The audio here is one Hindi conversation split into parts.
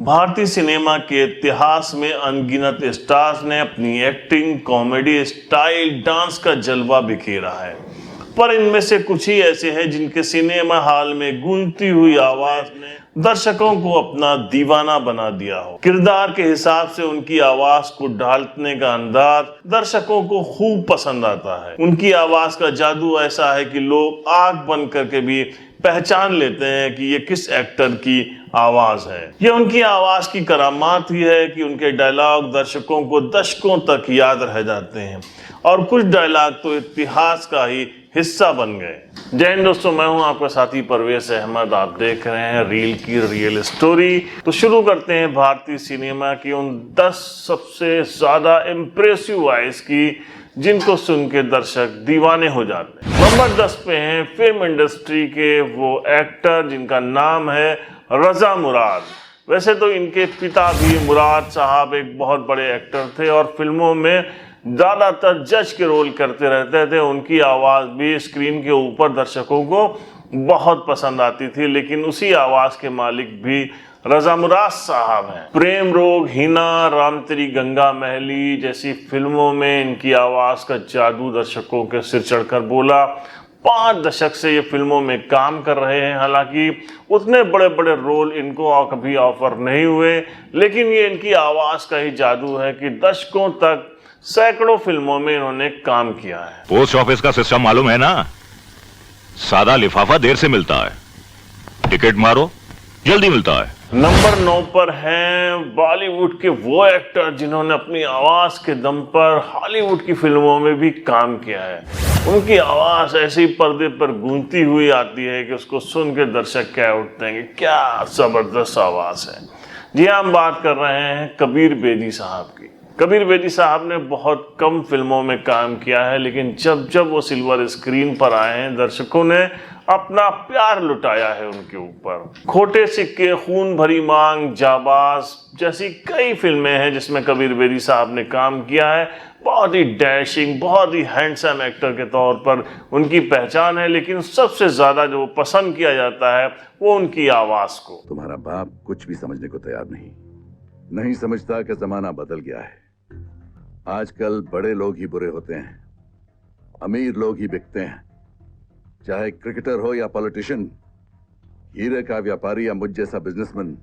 भारतीय सिनेमा के इतिहास में अनगिनत स्टार्स ने अपनी एक्टिंग, कॉमेडी स्टाइल, डांस का जलवा बिखेरा है, पर इनमें से कुछ ही ऐसे हैं जिनके सिनेमा हॉल में गूंजती हुई आवाज ने दर्शकों को अपना दीवाना बना दिया हो। किरदार के हिसाब से उनकी आवाज को ढालने का अंदाज दर्शकों को खूब पसंद आता है। उनकी आवाज का जादू ऐसा है कि लोग आंख बंद करके भी पहचान लेते हैं कि ये किस एक्टर की आवाज है। ये उनकी आवाज की करामात ही है कि उनके डायलॉग दर्शकों को दशकों तक याद रह जाते हैं और कुछ डायलॉग तो इतिहास का ही हिस्सा बन गए। जय हिंद दोस्तों, मैं हूं आपका साथी परवेज अहमद। आप देख रहे हैं रील की रियल स्टोरी। तो शुरू करते हैं भारतीय सिनेमा की उन 10 सबसे ज्यादा इम्प्रेसिव वॉइस की जिनको सुन के दर्शक दीवाने हो जाते हैं। नंबर 10 पे हैं फिल्म इंडस्ट्री के वो एक्टर जिनका नाम है रजा मुराद। वैसे तो इनके पिता भी मुराद साहब एक बहुत बड़े एक्टर थे और फिल्मों में ज्यादातर जज के रोल करते रहते थे। उनकी आवाज भी स्क्रीन के ऊपर दर्शकों को बहुत पसंद आती थी, लेकिन उसी आवाज के मालिक भी रजा मुराद साहब हैं। प्रेम रोग, हिना, राम तेरी गंगा महली जैसी फिल्मों में इनकी आवाज का जादू दर्शकों के सिर चढ़कर बोला। 5 दशक से ये फिल्मों में काम कर रहे हैं। हालांकि उतने बड़े बड़े रोल इनको कभी ऑफर नहीं हुए, लेकिन ये इनकी आवाज का ही जादू है कि दशकों तक सैकड़ों फिल्मों में इन्होंने काम किया है। पोस्ट ऑफिस का सिस्टम मालूम है ना, सादा लिफाफा देर से मिलता है, टिकट मारो जल्दी मिलता है। नंबर 9 पर हैं बॉलीवुड के वो एक्टर जिन्होंने अपनी आवाज के दम पर हॉलीवुड की फिल्मों में भी काम किया है। उनकी आवाज ऐसे ही पर्दे पर गूंजती हुई आती है कि उसको सुन के दर्शक कह उठते हैं कि क्या जबरदस्त आवाज है। जी हाँ, हम बात कर रहे हैं कबीर बेदी साहब की। कबीर बेदी साहब ने बहुत कम फिल्मों में काम किया है, लेकिन जब जब वो सिल्वर स्क्रीन पर आए हैं दर्शकों ने अपना प्यार लुटाया है उनके ऊपर। खोटे सिक्के, खून भरी मांग, जाबाज जैसी कई फिल्में हैं जिसमें कबीर बेदी साहब ने काम किया है। बहुत ही डैशिंग, बहुत ही हैंडसम एक्टर के तौर पर उनकी पहचान है, लेकिन सबसे ज्यादा जो पसंद किया जाता है वो उनकी आवाज को। तुम्हारा बाप कुछ भी समझने को तैयार नहीं समझता कि जमाना बदल गया है। आजकल बड़े लोग ही बुरे होते हैं, अमीर लोग ही बिकते हैं। चाहे क्रिकेटर हो या पॉलिटिशियन, हीरे का व्यापारी या मुझ जैसा बिजनेसमैन,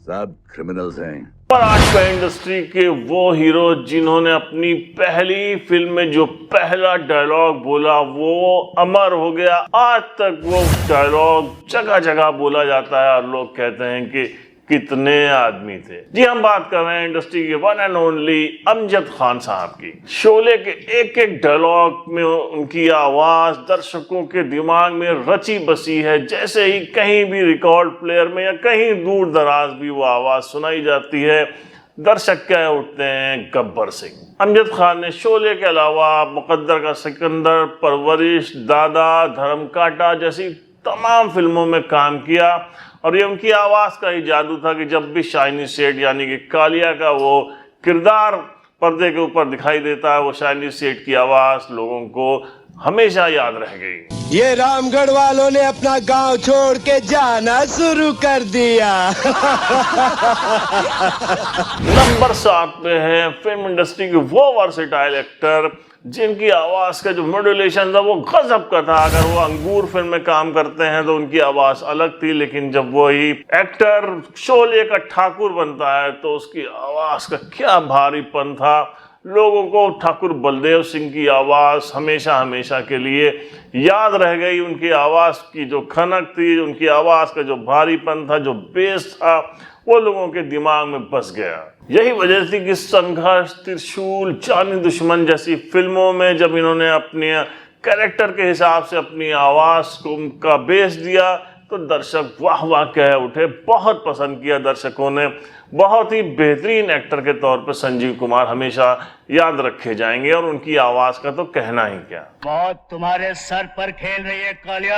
सब क्रिमिनल्स हैं। पर आज का इंडस्ट्री के वो हीरो जिन्होंने अपनी पहली फिल्म में जो पहला डायलॉग बोला वो अमर हो गया। आज तक वो डायलॉग जगह जगह बोला जाता है और लोग कहते हैं कि कितने आदमी थे। जी, हम बात कर रहे हैं इंडस्ट्री के one and only Amjad Khan साहब की। शोले के एक एक डायलॉग में उनकी आवाज दर्शकों के दिमाग में रची बसी है। जैसे ही कहीं भी रिकॉर्ड प्लेयर में या कहीं दूर दराज भी वो आवाज सुनाई जाती है, दर्शक कह उठते हैं गब्बर सिंह। अमजद खान ने शोले के अलावा मुकद्दर का सिकंदर, परवरिश, दादा, धर्मकांटा जैसी तमाम फिल्मों में काम किया और ये उनकी आवाज का ही जादू था कि जब भी शाइनी सेठ यानी कि कालिया का वो किरदार पर्दे के ऊपर दिखाई देता है, वो शाइनी सेठ की आवाज लोगों को हमेशा याद रह गई। ये रामगढ़ वालों ने अपना गांव छोड़ के जाना शुरू कर दिया। नंबर 7 पे है फिल्म इंडस्ट्री के वो वर्सेटाइल एक्टर जिनकी आवाज का जो मॉड्यूलेशन था वो गजब का था। अगर वो अंगूर फिल्म में काम करते हैं तो उनकी आवाज अलग थी, लेकिन जब वही एक्टर शोले का ठाकुर बनता है तो उसकी आवाज का क्या भारीपन था। लोगों को ठाकुर बलदेव सिंह की आवाज हमेशा हमेशा के लिए याद रह गई। उनकी आवाज की जो खनक थी, उनकी आवाज का जो भारीपन था, जो बेस था, वो लोगों के दिमाग में बस गया। यही वजह थी कि संघर्ष, त्रिशूल, जानी दुश्मन जैसी फिल्मों में जब इन्होंने अपने कैरेक्टर के हिसाब से अपनी आवाज को का बेस दिया तो दर्शक वाह वाह कह उठे। बहुत पसंद किया दर्शकों ने। बहुत ही बेहतरीन एक्टर के तौर पर संजीव कुमार हमेशा याद रखे जाएंगे और उनकी आवाज का तो कहना ही क्या। बहुत तुम्हारे सर पर खेल रही है कालिया,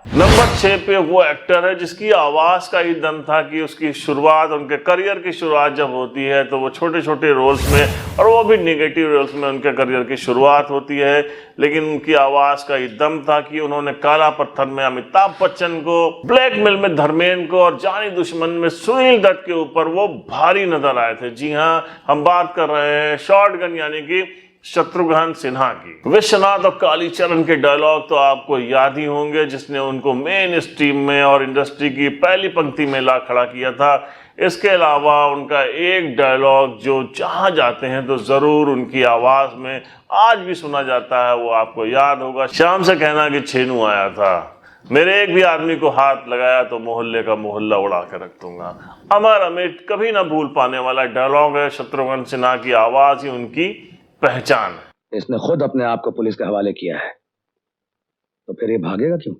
नंबर 6 पे वो एक्टर है जिसकी आवाज का ही दम था कि उसकी शुरुआत, उनके करियर की शुरुआत जब होती है तो वो छोटे छोटे रोल्स में, और वो भी निगेटिव रोल्स में उनके करियर की शुरुआत होती है, लेकिन उनकी आवाज का ही दम था कि उन्होंने काला पत्थर में अमिताभ बच्चन को, ब्लैकमेल में धर्मेंद्र को और जानी दुश्मन में सुनील दत्त के ऊपर वो भारी नजर आए थे। जी हाँ, हम बात कर रहे हैं शॉटगन यानी कि शत्रुघ्न सिन्हा की। विश्वनाथ और कालीचरण के डायलॉग तो आपको याद ही होंगे, जिसने उनको मेन स्ट्रीम में और इंडस्ट्री की पहली पंक्ति में ला खड़ा किया था। इसके अलावा उनका एक डायलॉग जो जहां जाते हैं तो जरूर उनकी आवाज में आज भी सुना जाता है, वो आपको याद होगा, शाम से कहना कि छेनू आया था, मेरे एक भी आदमी को हाथ लगाया तो मोहल्ले का मोहल्ला उड़ा के रख दूंगा। अमर अमिट कभी ना भूल पाने वाला डायलॉग है। शत्रुघ्न सिन्हा की आवाज ही उनकी पहचान है। इसने खुद अपने आप को पुलिस के हवाले किया है, तो फिर ये भागेगा क्यों?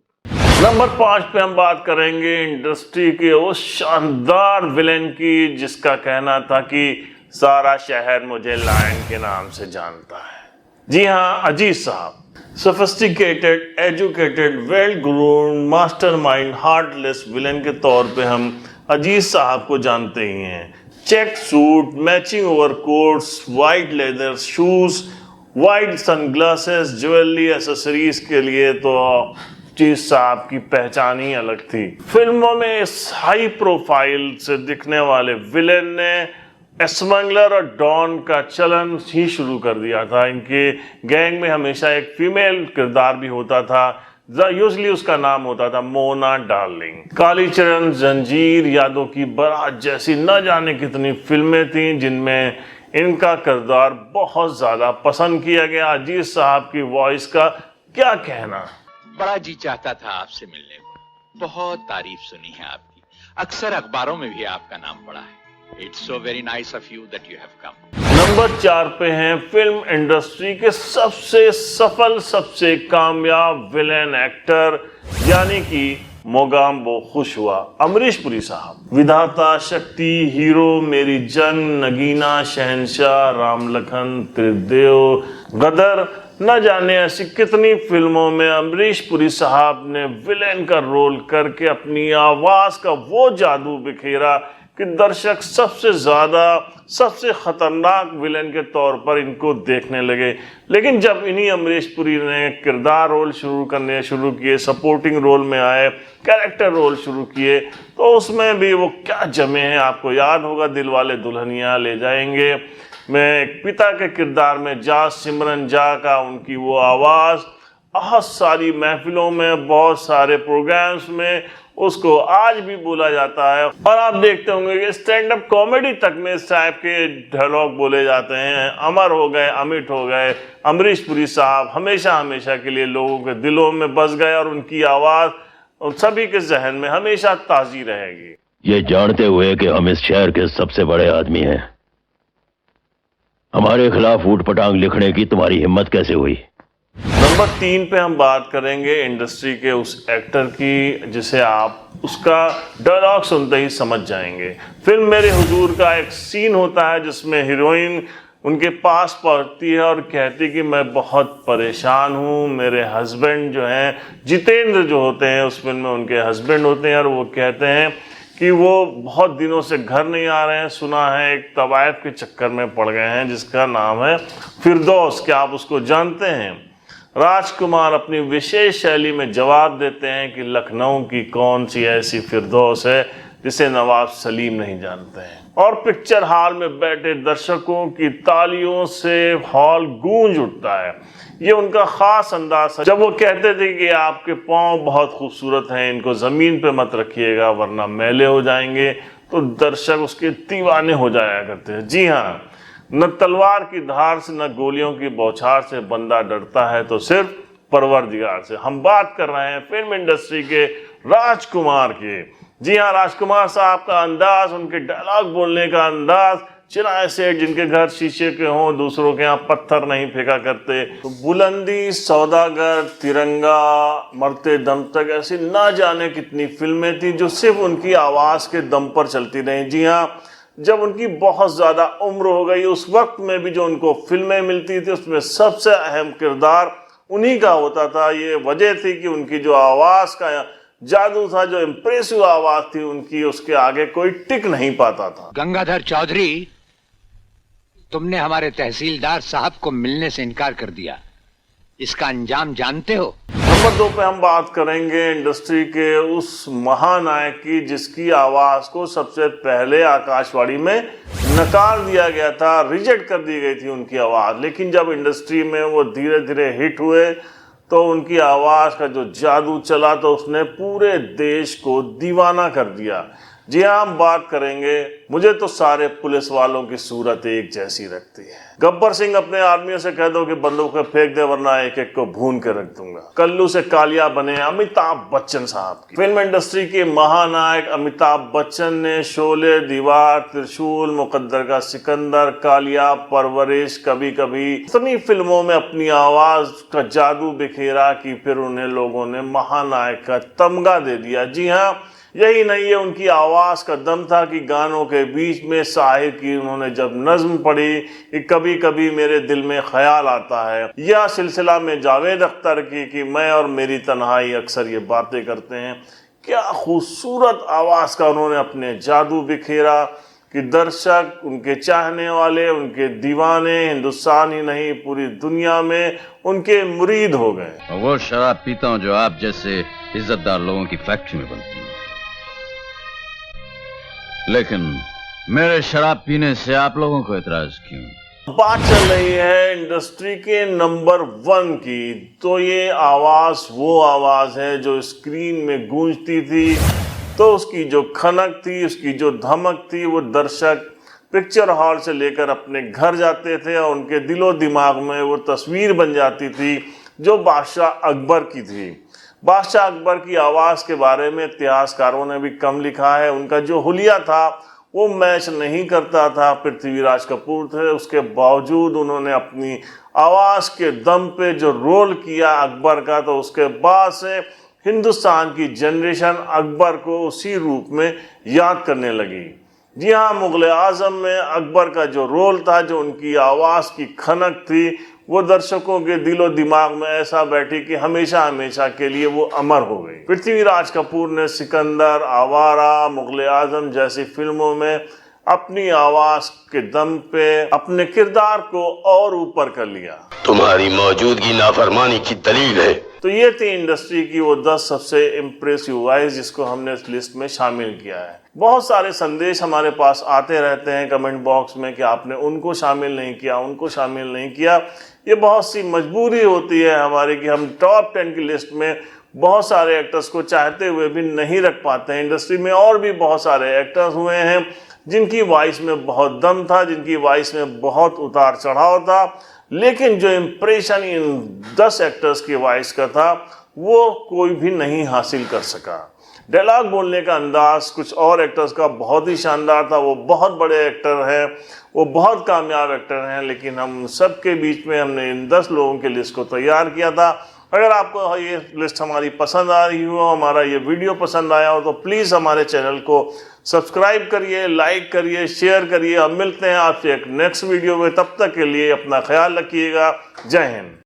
नंबर 5 पे हम बात करेंगे इंडस्ट्री के उस शानदार विलेन की जिसका कहना था कि सारा शहर मुझे लायन के नाम से जानता है। जी हाँ, अजीज साहब। Sophisticated, educated, well groomed, mastermind, heartless villain के तौर पे हम अजीज साहब को जानते ही हैं। Check suit, matching overcoats, white leather shoes, white sunglasses, jewellery, accessories के लिए तो अजीज साहब की पहचान ही अलग थी। फिल्मों में इस हाई प्रोफाइल से दिखने वाले विलेन ने स्मगलर और डॉन का चलन ही शुरू कर दिया था। इनके गैंग में हमेशा एक फीमेल किरदार भी होता था, यूजली उसका नाम होता था मोना डार्लिंग। कालीचरण, जंजीर, यादों की बारात जैसी न जाने कितनी फिल्में थीं जिनमें इनका किरदार बहुत ज्यादा पसंद किया गया। अजीज साहब की वॉइस का क्या कहना। बड़ा जी चाहता था आपसे मिलने को, बहुत तारीफ सुनी है आपकी, अक्सर अखबारों में भी आपका नाम पढ़ा है। It's so very nice of you that you have come. Number 4 पे हैं फिल्म इंडस्ट्री के सबसे सफल, सबसे कामयाब विलेन एक्टर, यानी कि मोगाम्बो खुश हुआ, अमरीश पुरी साहब। विधाता, शक्ति, हीरो, मेरी जंग, नगीना, शहंशाह, राम लखन, त्रिदेव, गदर, न जाने ऐसी कितनी फिल्मों में अमरीश पुरी साहब ने विलेन का रोल करके अपनी आवाज का वो जादू बिखेरा कि दर्शक सबसे ज्यादा, सबसे खतरनाक विलेन के तौर पर इनको देखने लगे। लेकिन जब इन्हीं अमरीश पुरी ने किरदार रोल शुरू किए, सपोर्टिंग रोल में आए, कैरेक्टर रोल शुरू किए, तो उसमें भी वो क्या जमे हैं। आपको याद होगा दिलवाले दुल्हनिया ले जाएंगे में एक पिता के किरदार में जा सिमरन जा का उनकी वो आवाज बहुत सारी महफिलों में, बहुत सारे प्रोग्राम्स में उसको आज भी बोला जाता है। और आप देखते होंगे कि स्टैंड अप कॉमेडी तक में इस टाइप के डायलॉग बोले जाते हैं। अमर हो गए, अमिट हो गए, अमरीश पुरी साहब हमेशा हमेशा के लिए लोगों के दिलों में बस गए और उनकी आवाज उन सभी के जहन में हमेशा ताजी रहेगी। ये जानते हुए कि हम इस शहर के सबसे बड़े आदमी हैं, हमारे खिलाफ ऊट पटांग लिखने की तुम्हारी हिम्मत कैसे हुई? नंबर 3 पे हम बात करेंगे इंडस्ट्री के उस एक्टर की जिसे आप उसका डायलॉग सुनते ही समझ जाएंगे। फिल्म मेरे हुजूर का एक सीन होता है जिसमें हीरोइन उनके पास पहुंचती है और कहती कि मैं बहुत परेशान हूँ, मेरे हस्बैंड जो हैं, जितेंद्र जो होते हैं उस फिल्म में उनके हस्बैंड होते हैं, और वो कहते हैं कि वो बहुत दिनों से घर नहीं आ रहे हैं, सुना है एक तवायफ के चक्कर में पड़ गए हैं जिसका नाम है फिरदौस, क्या आप उसको जानते हैं? राजकुमार अपनी विशेष शैली में जवाब देते हैं कि लखनऊ की कौन सी ऐसी फिरदौस है जिसे नवाब सलीम नहीं जानते हैं। और पिक्चर हॉल में बैठे दर्शकों की तालियों से हॉल गूंज उठता है। ये उनका खास अंदाज है। जब वो कहते थे कि आपके पांव बहुत खूबसूरत हैं, इनको जमीन पे मत रखिएगा वरना मैले हो जाएंगे, तो दर्शक उसके दीवाने हो जाया करते हैं। जी हाँ, न तलवार की धार से न गोलियों की बौछार से बंदा डरता है तो सिर्फ परवरदिगार से। हम बात कर रहे हैं फिल्म इंडस्ट्री के राजकुमार के। जी हाँ, राजकुमार साहब का अंदाज, उनके डायलॉग बोलने का अंदाज, चिराए सेठ जिनके घर शीशे के हों, दूसरों के यहाँ पत्थर नहीं फेंका करते, तो बुलंदी, सौदागर, तिरंगा, मरते दम तक, ऐसी ना जाने कितनी फिल्में थी जो सिर्फ उनकी आवाज के दम पर चलती रही। जी हाँ, जब उनकी बहुत ज्यादा उम्र हो गई उस वक्त में भी जो उनको फिल्में मिलती थी उसमें सबसे अहम किरदार उन्हीं का होता था। ये वजह थी कि उनकी जो आवाज का जादू था, जो इम्प्रेसिव आवाज थी उनकी, उसके आगे कोई टिक नहीं पाता था। गंगाधर चौधरी, तुमने हमारे तहसीलदार साहब को मिलने से इनकार कर दिया, इसका अंजाम जानते हो? नंबर 2 पे हम बात करेंगे इंडस्ट्री के उस महानायक की जिसकी आवाज को सबसे पहले आकाशवाणी में नकार दिया गया था, रिजेक्ट कर दी गई थी उनकी आवाज। लेकिन जब इंडस्ट्री में वो धीरे धीरे हिट हुए तो उनकी आवाज का जो जादू चला तो उसने पूरे देश को दीवाना कर दिया। जी हाँ, हम बात करेंगे मुझे तो सारे पुलिस वालों की सूरत एक जैसी लगती है। गब्बर सिंह अपने आदमियों से कह दो कि बंदूकें फेंक दे वरना एक एक को भून के रख दूंगा। कल्लू से कालिया बने अमिताभ बच्चन साहब की। फिल्म इंडस्ट्री के महानायक अमिताभ बच्चन ने शोले, दीवार, त्रिशूल, मुकद्दर का सिकंदर, कालिया, परवरिश, कभी कभी इतनी फिल्मों में अपनी आवाज का जादू बिखेरा कि फिर उन्हें लोगों ने महानायक का तमगा दे दिया। जी हाँ, यही नहीं है, उनकी आवाज का दम था कि गानों के बीच में शाहिर की उन्होंने जब नज्म पढ़ी कि कभी कभी मेरे दिल में ख्याल आता है, या सिलसिला में जावेद अख्तर की कि मैं और मेरी तन्हाई अक्सर ये बातें करते हैं। क्या खूबसूरत आवाज का उन्होंने अपने जादू बिखेरा कि दर्शक, उनके चाहने वाले, उनके दीवाने हिंदुस्तान ही नहीं पूरी दुनिया में उनके मुरीद हो गए। वो शराब पीता हूँ जो आप जैसे इज्जतदार लोगों की फैक्ट्री में बनती है, लेकिन मेरे शराब पीने से आप लोगों को इतराज क्यों? बात चल रही है इंडस्ट्री के नंबर 1 की, तो ये आवाज वो आवाज है जो स्क्रीन में गूंजती थी, तो उसकी जो खनक थी, उसकी जो धमक थी, वो दर्शक पिक्चर हॉल से लेकर अपने घर जाते थे और उनके दिलो दिमाग में वो तस्वीर बन जाती थी जो बादशाह अकबर की थी। बादशाह अकबर की आवाज के बारे में इतिहासकारों ने भी कम लिखा है। उनका जो हुलिया था वो मैच नहीं करता था पृथ्वीराज कपूर थे, उसके बावजूद उन्होंने अपनी आवाज के दम पे जो रोल किया अकबर का, तो उसके बाद से हिंदुस्तान की जनरेशन अकबर को उसी रूप में याद करने लगी। जी हाँ, मुगल आजम में अकबर का जो रोल था, जो उनकी आवाज की खनक थी, वो दर्शकों के दिलो दिमाग में ऐसा बैठी कि हमेशा हमेशा के लिए वो अमर हो गई। पृथ्वीराज कपूर ने सिकंदर, आवारा, मुगल आजम जैसी फिल्मों में अपनी आवाज के दम पे अपने किरदार को और ऊपर कर लिया। तुम्हारी मौजूदगी नाफरमानी की दलील है। तो ये थी इंडस्ट्री की वो 10 सबसे इम्प्रेसिव वॉइस जिसको हमने इस लिस्ट में शामिल किया है। बहुत सारे संदेश हमारे पास आते रहते हैं कमेंट बॉक्स में कि आपने उनको शामिल नहीं किया, उनको शामिल नहीं किया। ये बहुत सी मजबूरी होती है हमारी कि हम टॉप 10 की लिस्ट में बहुत सारे एक्टर्स को चाहते हुए भी नहीं रख पाते हैं। इंडस्ट्री में और भी बहुत सारे एक्टर्स हुए हैं जिनकी वॉइस में बहुत दम था, जिनकी वॉइस में बहुत उतार चढ़ाव था, लेकिन जो इम्प्रेशन इन 10 एक्टर्स की वॉइस का था वो कोई भी नहीं हासिल कर सका। डायलॉग बोलने का अंदाज कुछ और एक्टर्स का बहुत ही शानदार था, वो बहुत बड़े एक्टर हैं, वो बहुत कामयाब एक्टर हैं, लेकिन हम सबके बीच में हमने इन 10 लोगों की लिस्ट को तैयार किया था। अगर आपको ये लिस्ट हमारी पसंद आ रही हो, हमारा ये वीडियो पसंद आया हो, तो प्लीज़ हमारे चैनल को सब्सक्राइब करिए, लाइक करिए, शेयर करिए। हम मिलते हैं आपसे एक नेक्स्ट वीडियो में, तब तक के लिए अपना ख्याल रखिएगा। जय हिंद।